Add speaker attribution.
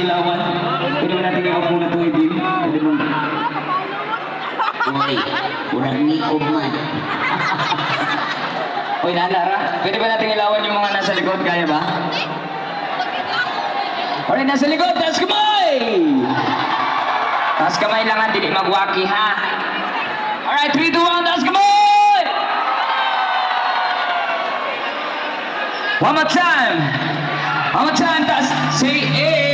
Speaker 1: ilawan. Pwede ba natin i-off muna itong i-beam? Pwede mo.
Speaker 2: Uy, ulang nikob man.
Speaker 1: Uy, Lara, pwede ba natin ilawan yung mga nasa likod? Kaya ba? Alright, nasa likod, taas kamay! Taas kamay lang ang dili magwaki, ha? Alright, 3, 2, 1, taas kamay! One more time! One more time, taas! Say, eh!